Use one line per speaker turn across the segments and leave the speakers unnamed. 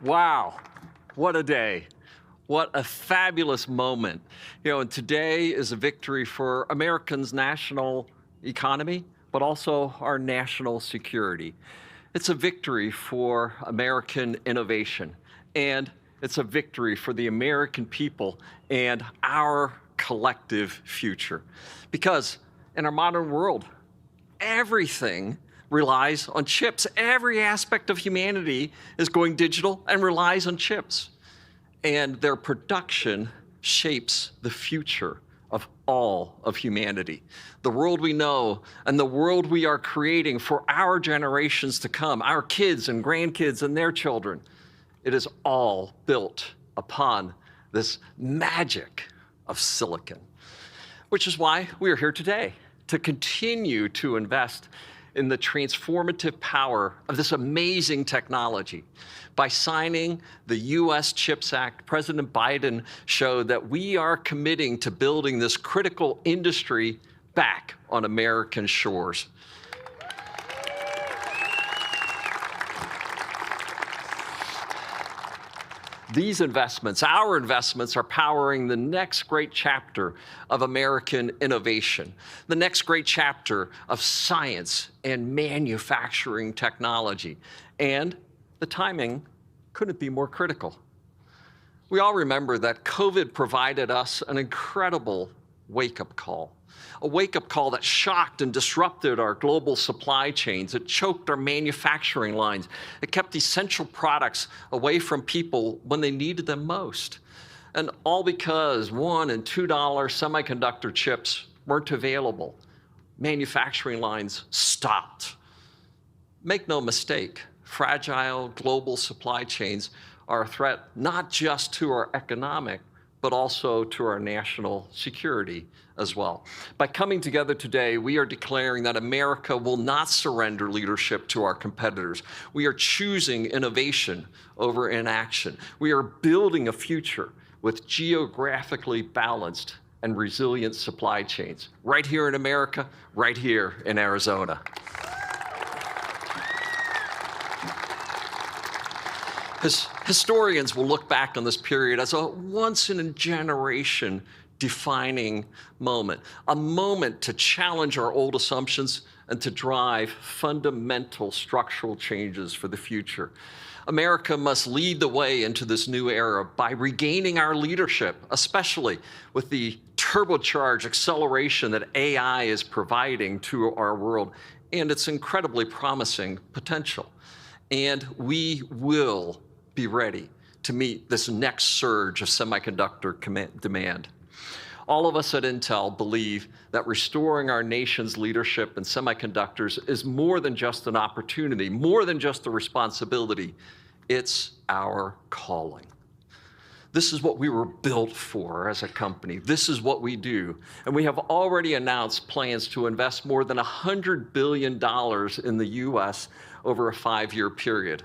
Wow, what a day. What a fabulous moment. And today is a victory for Americans' national economy, but also our national security. It's a victory for American innovation, and it's a victory for the American people and our collective future. Because in our modern world, everything relies on chips. Every aspect of humanity is going digital and relies on chips. And their production shapes the future of all of humanity. The world we know and the world we are creating for our generations to come, our kids and grandkids and their children, it is all built upon this magic of silicon. Which is why we are here today, to continue to invest in the transformative power of this amazing technology. By signing the US CHIPS Act, President Biden showed that we are committing to building this critical industry back on American shores. These investments, our investments, are powering the next great chapter of American innovation, the next great chapter of science and manufacturing technology. And the timing couldn't be more critical. We all remember that COVID provided us an incredible wake-up call. A wake-up call that shocked and disrupted our global supply chains. It choked our manufacturing lines. It kept essential products away from people when they needed them most. And all because $1 and $2 semiconductor chips weren't available. Manufacturing lines stopped. Make no mistake, fragile global supply chains are a threat not just to our economic, but also to our national security as well. By coming together today, we are declaring that America will not surrender leadership to our competitors. We are choosing innovation over inaction. We are building a future with geographically balanced and resilient supply chains, right here in America, right here in Arizona. Historians will look back on this period as a once-in-a-generation defining moment, a moment to challenge our old assumptions and to drive fundamental structural changes for the future. America must lead the way into this new era by regaining our leadership, especially with the turbocharged acceleration that AI is providing to our world and its incredibly promising potential. And we will be ready to meet this next surge of semiconductor demand. All of us at Intel believe that restoring our nation's leadership in semiconductors is more than just an opportunity, more than just a responsibility. It's our calling. This is what we were built for as a company. This is what we do. And we have already announced plans to invest more than $100 billion in the US over a 5-year period.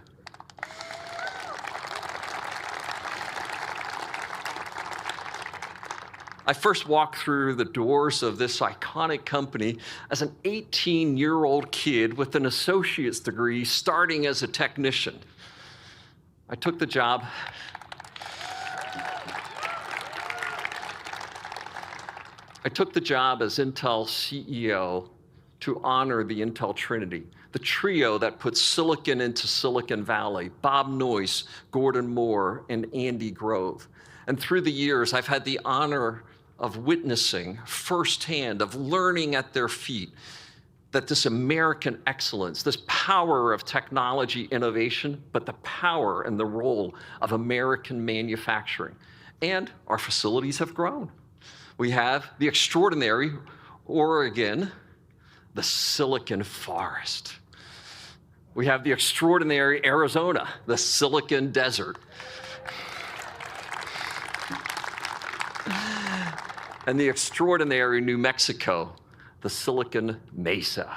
I first walked through the doors of this iconic company as an 18-year-old kid with an associate's degree starting as a technician. I took the job as Intel CEO to honor the Intel Trinity, the trio that put silicon into Silicon Valley, Bob Noyce, Gordon Moore, and Andy Grove. And through the years, I've had the honor of witnessing firsthand, of learning at their feet, that this American excellence, this power of technology innovation, but the power and the role of American manufacturing. And our facilities have grown. We have the extraordinary Oregon, the Silicon Forest. We have the extraordinary Arizona, the Silicon Desert. And the extraordinary New Mexico, the Silicon Mesa.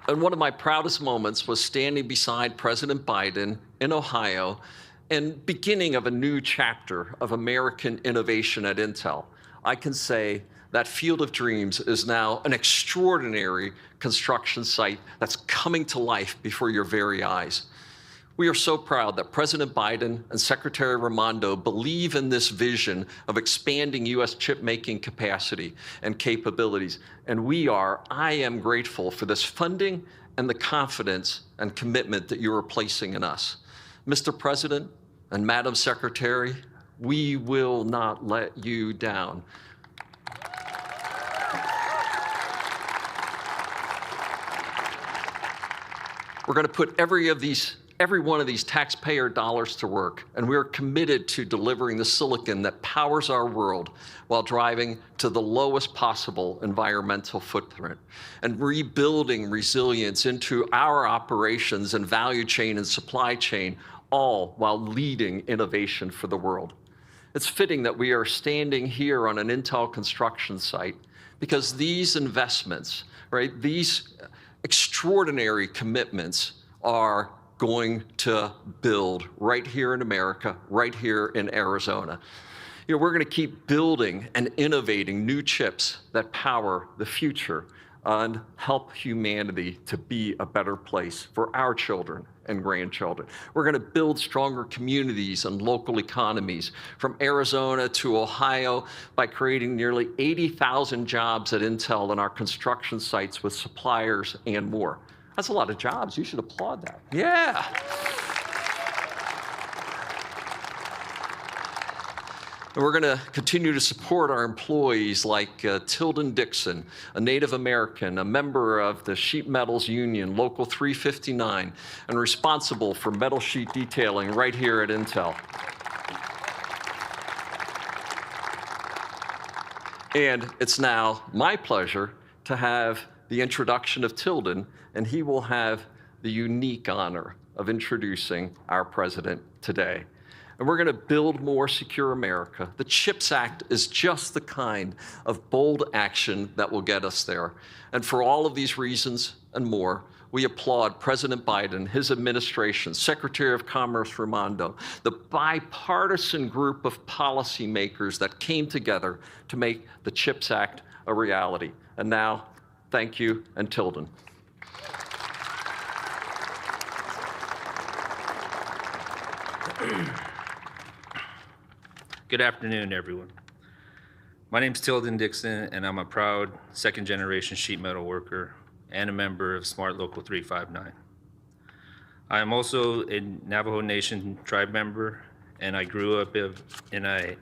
And one of my proudest moments was standing beside President Biden in Ohio and beginning of a new chapter of American innovation at Intel. I can say that Field of Dreams is now an extraordinary construction site that's coming to life before your very eyes. We are so proud that President Biden and Secretary Raimondo believe in this vision of expanding U.S. chip-making capacity and capabilities. And I am grateful for this funding and the confidence and commitment that you are placing in us. Mr. President and Madam Secretary, we will not let you down. We're going to put every one of these taxpayer dollars to work, and we're committed to delivering the silicon that powers our world while driving to the lowest possible environmental footprint and rebuilding resilience into our operations and value chain and supply chain, all while leading innovation for the world. It's fitting that we are standing here on an Intel construction site because these investments, right, these extraordinary commitments are going to build right here in America, right here in Arizona. You know, we're going to keep building and innovating new chips that power the future and help humanity to be a better place for our children and grandchildren. We're going to build stronger communities and local economies from Arizona to Ohio by creating nearly 80,000 jobs at Intel and our construction sites with suppliers and more. That's a lot of jobs. You should applaud that. Yeah. And we're going to continue to support our employees like Tilden Dixon, a Native American, a member of the Sheet Metals Union, Local 359, and responsible for metal sheet detailing right here at Intel. And it's now my pleasure to have the introduction of Tilden, and he will have the unique honor of introducing our president today. And we're going to build more secure America. The CHIPS Act is just the kind of bold action that will get us there. And for all of these reasons and more, we applaud President Biden, his administration, Secretary of Commerce Raimondo, the bipartisan group of policymakers that came together to make the CHIPS Act a reality. And now, thank you, and Tilden.
Good afternoon, everyone. My name is Tilden Dixon, and I'm a proud second-generation sheet metal worker and a member of Smart Local 359. I am also a Navajo Nation tribe member, and I grew up in a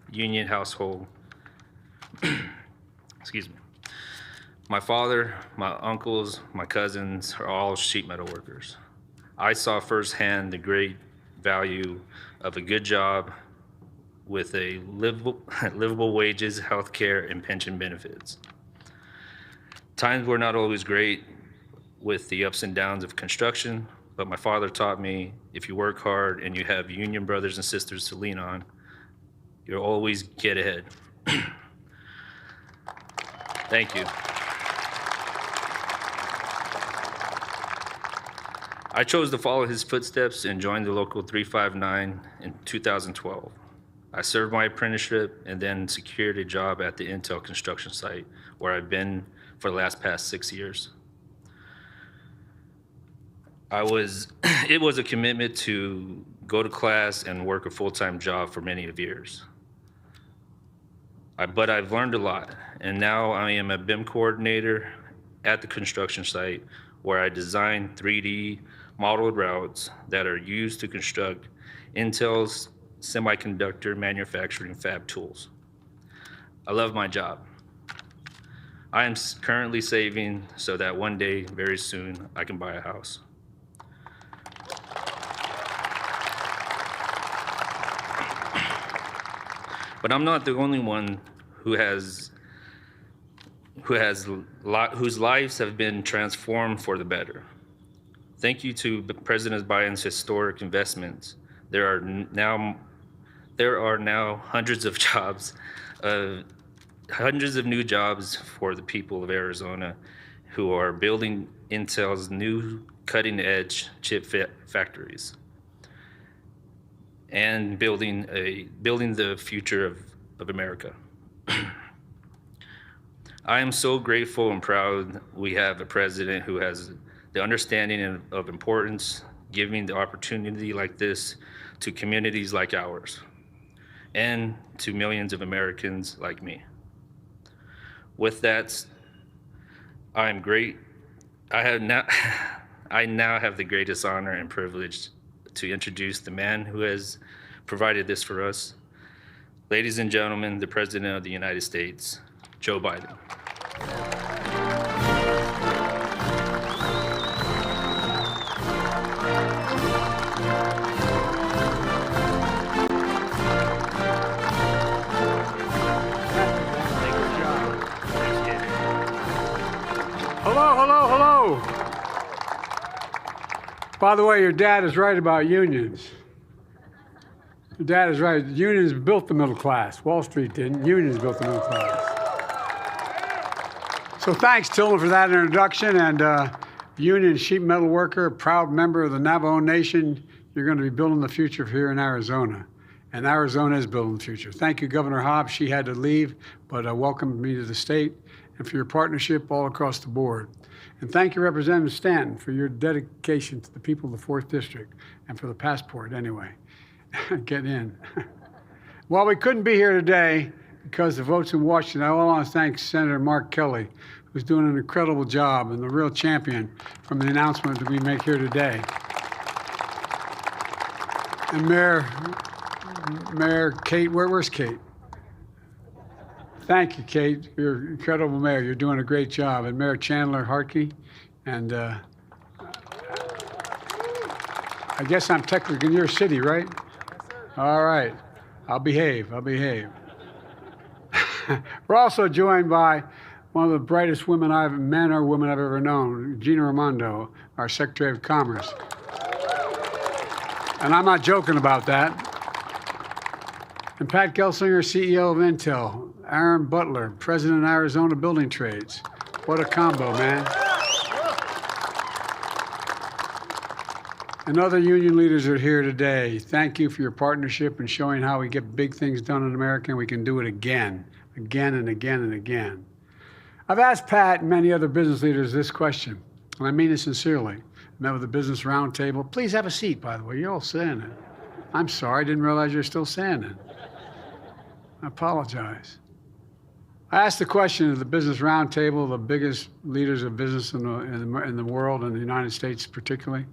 union household. Excuse me. My father, my uncles, my cousins are all sheet metal workers. I saw firsthand the great value of a good job with a livable wages, health care, and pension benefits. Times were not always great with the ups and downs of construction, but my father taught me if you work hard and you have union brothers and sisters to lean on, you'll always get ahead. Thank you. I chose to follow his footsteps and joined the Local 359 in 2012. I served my apprenticeship and then secured a job at the Intel construction site where I've been for the past 6 years. It was a commitment to go to class and work a full-time job for many years. But I've learned a lot, and now I am a BIM coordinator at the construction site where I design 3D modeled routes that are used to construct Intel's semiconductor manufacturing fab tools. I love my job. I am currently saving so that one day, very soon, I can buy a house. But I'm not the only one whose lives have been transformed for the better. Thank you to President Biden's historic investments. There are now hundreds of new jobs for the people of Arizona who are building Intel's new cutting-edge chip factories and building the future of America. I am so grateful and proud we have a president who has the understanding of importance, giving the opportunity like this to communities like ours and to millions of Americans like me. With that, I am great. I now have the greatest honor and privilege to introduce the man who has provided this for us. Ladies and gentlemen, the President of the United States, Joe Biden.
Hello, hello, hello. By the way, your dad is right about unions. Your dad is right. Unions built the middle class. Wall Street didn't. Unions built the middle class. So thanks, Tilden, for that introduction. And union sheet metal worker, a proud member of the Navajo Nation, you're going to be building the future here in Arizona. And Arizona is building the future. Thank you, Governor Hobbs. She had to leave, but welcomed me to the state and for your partnership all across the board. And thank you, Representative Stanton, for your dedication to the people of the 4th District and for the passport anyway. Get in. Well, we couldn't be here today because the votes in Washington. I want to thank Senator Mark Kelly, who's doing an incredible job and the real champion from the announcement that we make here today. And Mayor Kate, where's Kate? Thank you, Kate. You're an incredible mayor. You're doing a great job. And Mayor Chandler Harkey. And I guess I'm technically in your city, right? Yes, sir. All right. I'll behave. We're also joined by one of the brightest men or women I've ever known, Gina Raimondo, our Secretary of Commerce. And I'm not joking about that. And Pat Gelsinger, CEO of Intel. Aaron Butler, President of Arizona Building Trades. What a combo, man. And other union leaders are here today. Thank you for your partnership and showing how we get big things done in America, and we can do it again and again and again. I've asked Pat and many other business leaders this question, and I mean it sincerely. I met with the Business Roundtable. Please have a seat, by the way. You're all standing. I'm sorry, I didn't realize you're still standing. I apologize. I asked the question of the Business Roundtable, the biggest leaders of business in the world, and the United States particularly.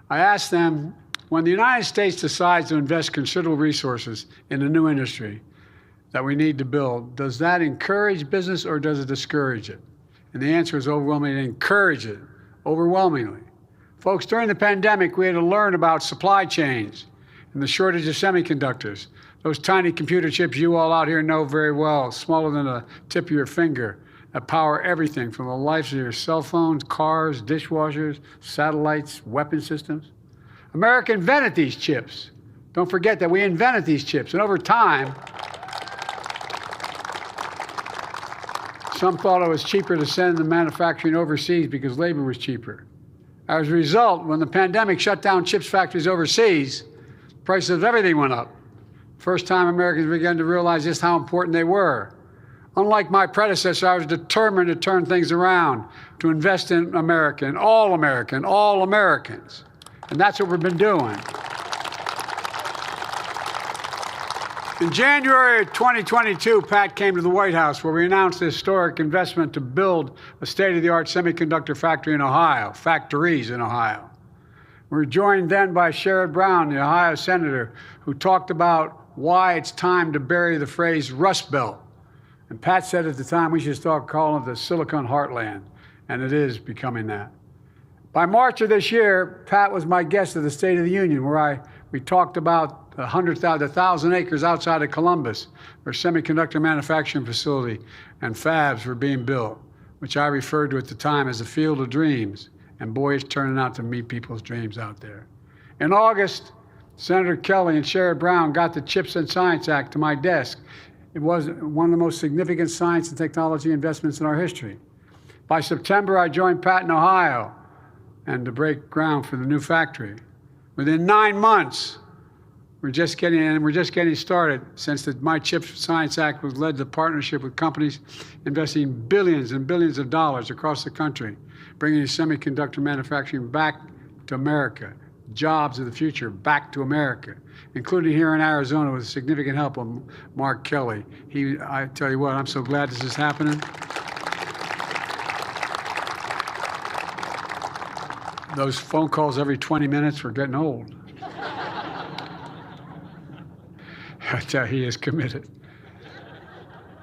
I asked them, when the United States decides to invest considerable resources in a new industry that we need to build, does that encourage business or does it discourage it? And the answer is overwhelmingly encourage it, overwhelmingly. Folks, during the pandemic, we had to learn about supply chains and the shortage of semiconductors. Those tiny computer chips you all out here know very well, smaller than the tip of your finger, that power everything from the lives of your cell phones, cars, dishwashers, satellites, weapon systems. America invented these chips. Don't forget that we invented these chips. And over time, some thought it was cheaper to send the manufacturing overseas because labor was cheaper. As a result, when the pandemic shut down chips factories overseas, prices of everything went up. First time Americans began to realize just how important they were. Unlike my predecessor, I was determined to turn things around, to invest in America, in all Americans. And that's what we've been doing. In January of 2022, Pat came to the White House where we announced the historic investment to build a state-of-the-art semiconductor factory in Ohio, factories in Ohio. We were joined then by Sherrod Brown, the Ohio senator, who talked about why it's time to bury the phrase Rust Belt. And Pat said at the time we should start calling it the Silicon Heartland, and it is becoming that. By March of this year, Pat was my guest at the State of the Union, where we talked about the 1,000 acres outside of Columbus, where semiconductor manufacturing facility and fabs were being built, which I referred to at the time as the field of dreams. And boy, it's turning out to meet people's dreams out there. In August, Senator Kelly and Sherrod Brown got the CHIPS and Science Act to my desk. It was one of the most significant science and technology investments in our history. By September, I joined Pat in Ohio and to break ground for the new factory. Within 9 months, We're just getting started since My CHIPS Science Act was led to partnership with companies investing billions and billions of dollars across the country, bringing semiconductor manufacturing back to America, jobs of the future back to America, including here in Arizona with significant help of Mark Kelly. I tell you what, I'm so glad this is happening. Those phone calls every 20 minutes were getting old. I tell you, he is committed.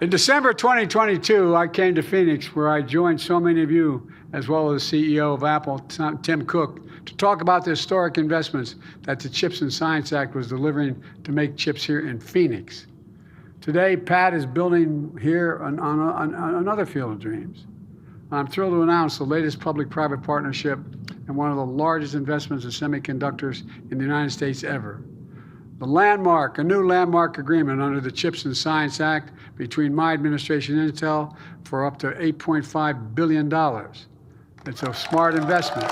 In December 2022, I came to Phoenix, where I joined so many of you, as well as the CEO of Apple, Tim Cook, to talk about the historic investments that the CHIPS and Science Act was delivering to make chips here in Phoenix. Today, Pat is building here on another field of dreams. I'm thrilled to announce the latest public-private partnership and one of the largest investments in semiconductors in the United States ever. A new landmark agreement under the CHIPS and Science Act between my administration and Intel for up to $8.5 billion. It's a smart investment.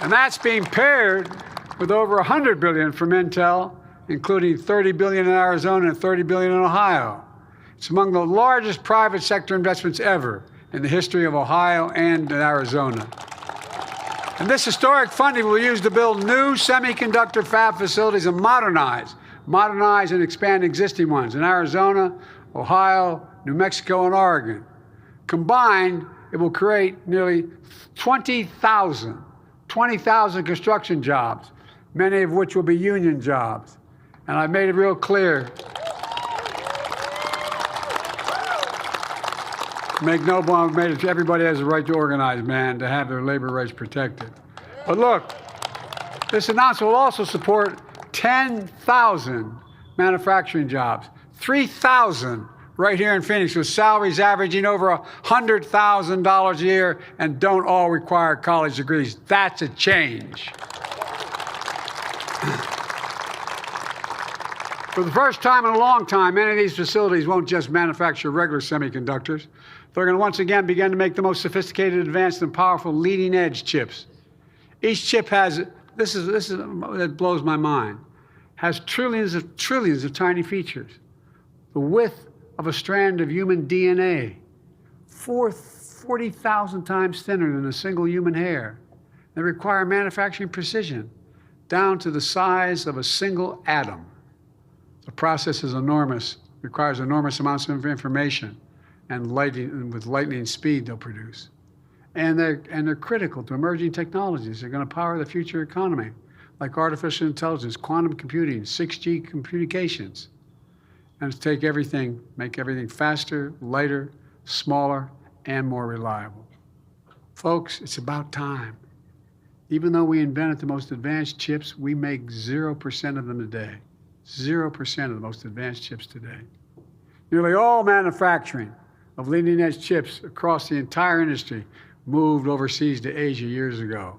And that's being paired with over $100 billion from Intel, including $30 billion in Arizona and $30 billion in Ohio. It's among the largest private sector investments ever in the history of Ohio and Arizona. And this historic funding will be used to build new semiconductor fab facilities and modernize and expand existing ones in Arizona, Ohio, New Mexico, and Oregon. Combined, it will create nearly 20,000 construction jobs, many of which will be union jobs. And I've made it real clear, everybody has the right to organize, man, to have their labor rights protected. But look, this announcement will also support 10,000 manufacturing jobs, 3,000 right here in Phoenix, with salaries averaging over $100,000 a year and don't all require college degrees. That's a change. For the first time in a long time, many of these facilities won't just manufacture regular semiconductors. They're going to once again begin to make the most sophisticated, advanced, and powerful leading-edge chips. Each chip has, that blows my mind, has trillions of tiny features. The width of a strand of human DNA, 40,000 times thinner than a single human hair. They require manufacturing precision, down to the size of a single atom. The process is enormous, requires enormous amounts of information, and with lightning speed they'll produce. And they're critical to emerging technologies. They're going to power the future economy, like artificial intelligence, quantum computing, 6G communications. And to make everything faster, lighter, smaller, and more reliable. Folks, it's about time. Even though we invented the most advanced chips, we make 0% of them today. 0% of the most advanced chips today. Nearly all manufacturing of leading-edge chips across the entire industry moved overseas to Asia years ago.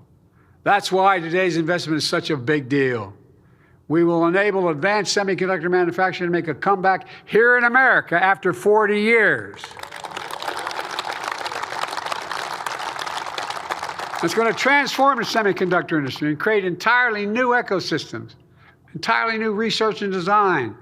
That's why today's investment is such a big deal. We will enable advanced semiconductor manufacturing to make a comeback here in America after 40 years. It's going to transform the semiconductor industry and create entirely new ecosystems, entirely new research and design,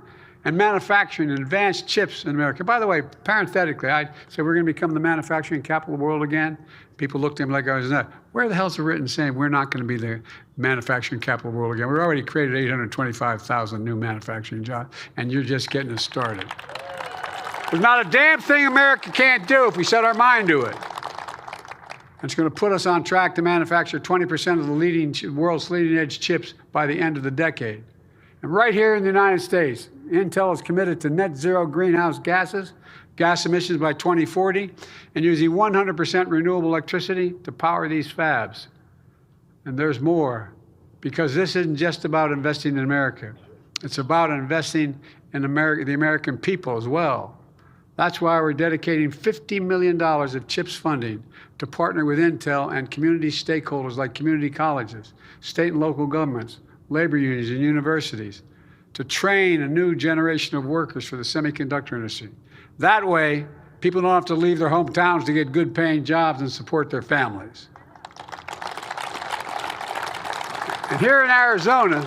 and manufacturing and advanced chips in America. By the way, parenthetically, I said we're going to become the manufacturing capital of the world again. People looked at him like I was nuts. Where the hell's it written saying we're not going to be the manufacturing capital of the world again? We've already created 825,000 new manufacturing jobs, and you're just getting us started. There's not a damn thing America can't do if we set our mind to it. And it's going to put us on track to manufacture 20% of the world's leading-edge chips by the end of the decade. And right here in the United States, Intel is committed to net zero greenhouse gas emissions by 2040, and using 100% renewable electricity to power these fabs. And there's more, because this isn't just about investing in America. It's about investing in the American people as well. That's why we're dedicating $50 million of CHIPS funding to partner with Intel and community stakeholders like community colleges, state and local governments, labor unions, and universities to train a new generation of workers for the semiconductor industry. That way, people don't have to leave their hometowns to get good-paying jobs and support their families. And here in Arizona,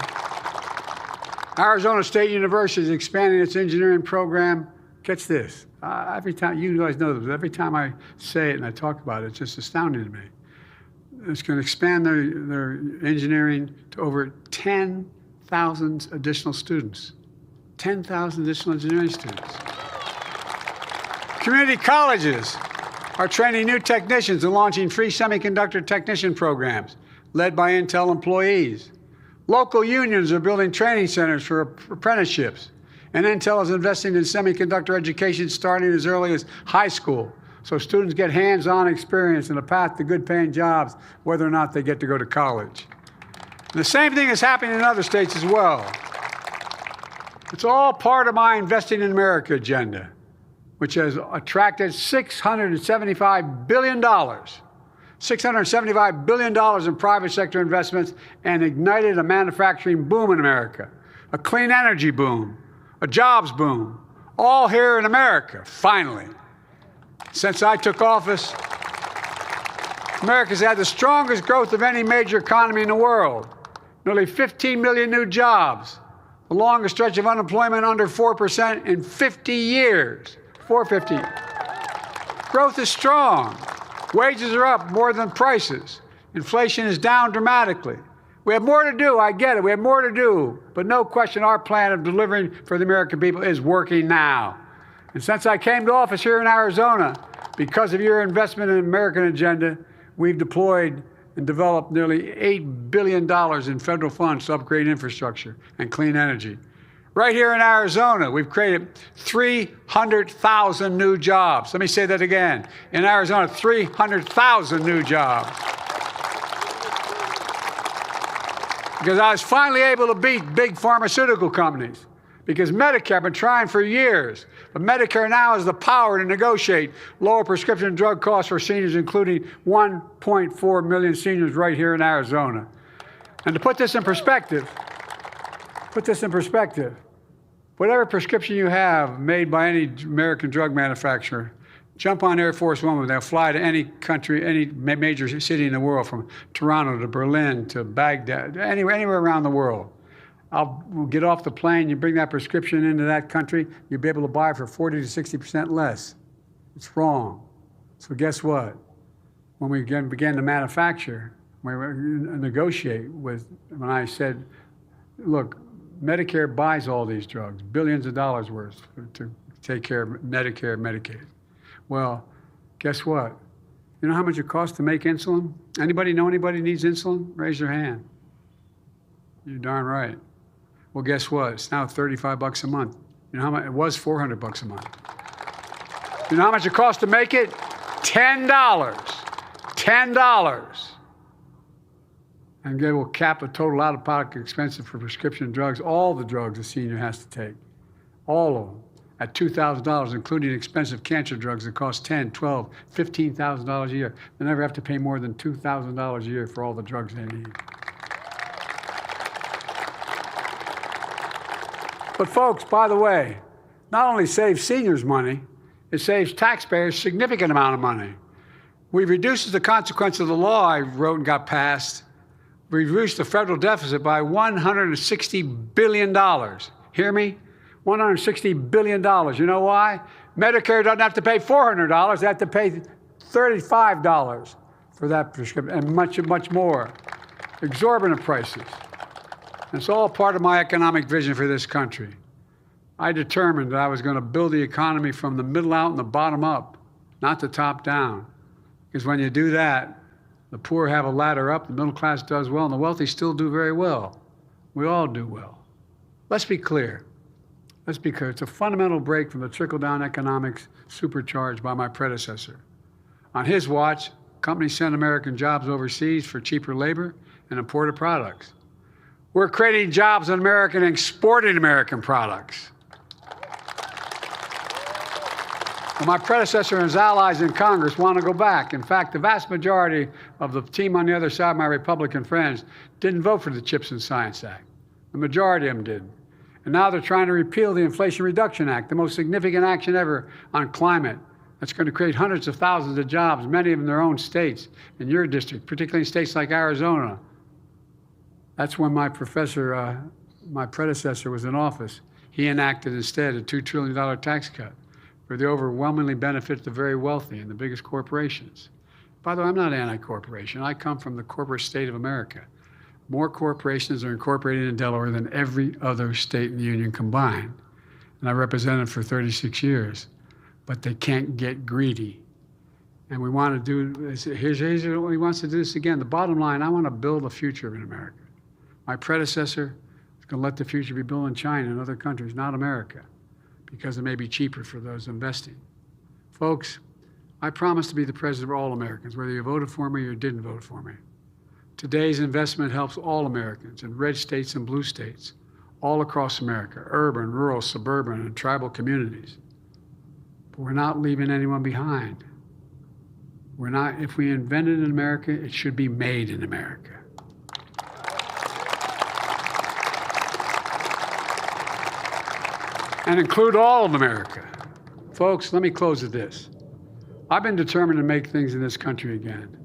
Arizona State University is expanding its engineering program. Catch this. Every time, you guys know this, every time I say it and I talk about it, it's just astounding to me. It's going to expand their engineering to over 10,000 additional students. 10,000 additional engineering students. Community colleges are training new technicians and launching free semiconductor technician programs led by Intel employees. Local unions are building training centers for apprenticeships. And Intel is investing in semiconductor education starting as early as high school, so students get hands-on experience and a path to good-paying jobs, whether or not they get to go to college. And the same thing is happening in other states as well. It's all part of my Investing in America agenda, which has attracted $675 billion. $675 billion in private sector investments and ignited a manufacturing boom in America, a clean energy boom, a jobs boom, all here in America, finally. Since I took office, America's had the strongest growth of any major economy in the world. Nearly 15 million new jobs, the longest stretch of unemployment under 4% in 50 years. 450. Growth is strong. Wages are up more than prices. Inflation is down dramatically. We have more to do, I get it, we have more to do, but no question our plan of delivering for the American people is working now. And since I came to office here in Arizona, because of your investment in the American agenda, we've deployed and developed nearly $8 billion in federal funds to upgrade infrastructure and clean energy. Right here in Arizona, we've created 300,000 new jobs. Let me say that again. In Arizona, 300,000 new jobs. Because I was finally able to beat big pharmaceutical companies. Because Medicare, I've been trying for years, but Medicare now has the power to negotiate lower prescription drug costs for seniors, including 1.4 million seniors right here in Arizona. And to put this in perspective, whatever prescription you have made by any American drug manufacturer, jump on Air Force One, they'll fly to any country, any major city in the world, from Toronto to Berlin to Baghdad, anywhere around the world. We'll get off the plane, you bring that prescription into that country, you'll be able to buy it for 40 to 60% less. It's wrong. So guess what? When we began to manufacture, when we negotiate with, when I said, look, Medicare buys all these drugs, billions of dollars worth to take care of Medicare and Medicaid. Well, guess what? You know how much it costs to make insulin? Anybody know anybody needs insulin? Raise your hand. You're darn right. Well, guess what? It's now $35 a month. You know how much? It was $400 a month. You know how much it costs to make it? $10. $10. And they will cap a total out-of-pocket expense for prescription drugs, all the drugs a senior has to take, all of them, at $2,000, including expensive cancer drugs that cost $10,000, $12,000, $15,000 a year. They never have to pay more than $2,000 a year for all the drugs they need. But folks, by the way, not only saves seniors money, it saves taxpayers a significant amount of money. We reduces the consequence of the law I wrote and got passed. We reduced the federal deficit by $160 billion. Hear me? $160 billion. You know why? Medicare doesn't have to pay $400. They have to pay $35 for that prescription, and much, much more. Exorbitant prices. And it's all part of my economic vision for this country. I determined that I was going to build the economy from the middle out and the bottom up, not the top down. Because when you do that, the poor have a ladder up, the middle class does well, and the wealthy still do very well. We all do well. Let's be clear. Let's be clear. It's a fundamental break from the trickle-down economics supercharged by my predecessor. On his watch, companies sent American jobs overseas for cheaper labor and imported products. We're creating jobs in America and exporting American products. Well, my predecessor and his allies in Congress want to go back. In fact, the vast majority of the team on the other side, my Republican friends, didn't vote for the CHIPS and Science Act. The majority of them did. And now they're trying to repeal the Inflation Reduction Act, the most significant action ever on climate. That's going to create hundreds of thousands of jobs, many of them in their own states, in your district, particularly in states like Arizona. That's when my predecessor was in office. He enacted instead a $2 trillion tax cut for the overwhelmingly benefit the very wealthy and the biggest corporations. By the way, I'm not anti-corporation. I come from the corporate state of America. More corporations are incorporated in Delaware than every other state in the union combined. And I represented for 36 years. But they can't get greedy. And we want to do, here's what he wants to do this again. The bottom line, I want to build a future in America. My predecessor is going to let the future be built in China and other countries, not America, because it may be cheaper for those investing. Folks, I promise to be the president of all Americans, whether you voted for me or didn't vote for me. Today's investment helps all Americans in red states and blue states, all across America, urban, rural, suburban, and tribal communities. But we're not leaving anyone behind. We're not, if we invent it in America, it should be made in America. And include all of America. Folks, let me close with this. I've been determined to make things in this country again.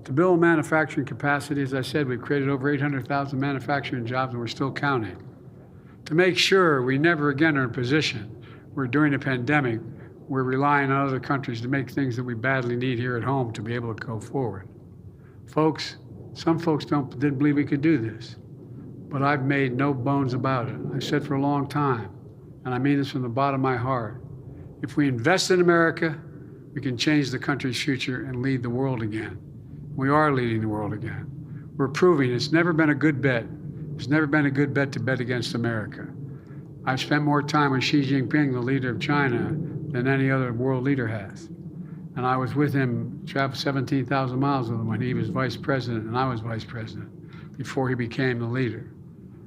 To build manufacturing capacity, as I said, we've created over 800,000 manufacturing jobs and we're still counting. To make sure we never again are in a position where during a pandemic, we're relying on other countries to make things that we badly need here at home to be able to go forward. Folks, some folks didn't believe we could do this, but I've made no bones about it. I've said for a long time, and I mean this from the bottom of my heart, if we invest in America, we can change the country's future and lead the world again. We are leading the world again. We're proving it's never been a good bet. It's never been a good bet to bet against America. I've spent more time with Xi Jinping, the leader of China, than any other world leader has. And I was with him, traveled 17,000 miles with him when he was vice president and I was vice president, before he became the leader.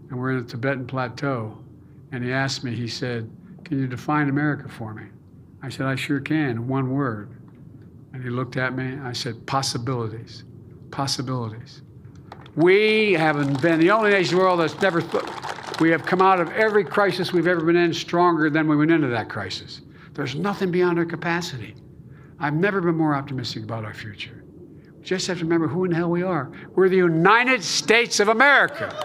And we're in the Tibetan Plateau. And he asked me, he said, "Can you define America for me?" I said, "I sure can, one word." And he looked at me, and I said, "Possibilities, possibilities." We haven't been the only nation in the world that's never, we have come out of every crisis we've ever been in stronger than we went into that crisis. There's nothing beyond our capacity. I've never been more optimistic about our future. We just have to remember who in the hell we are. We're the United States of America.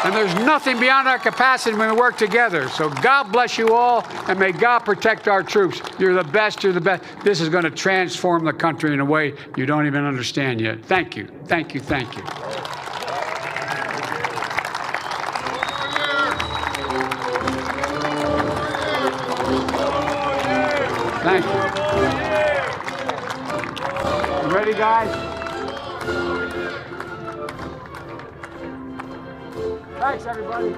And there's nothing beyond our capacity when we work together. So God bless you all, and may God protect our troops. You're the best, you're the best. This is going to transform the country in a way you don't even understand yet. Thank you, thank you, thank you. Thank you. You ready, guys? Thanks, everybody.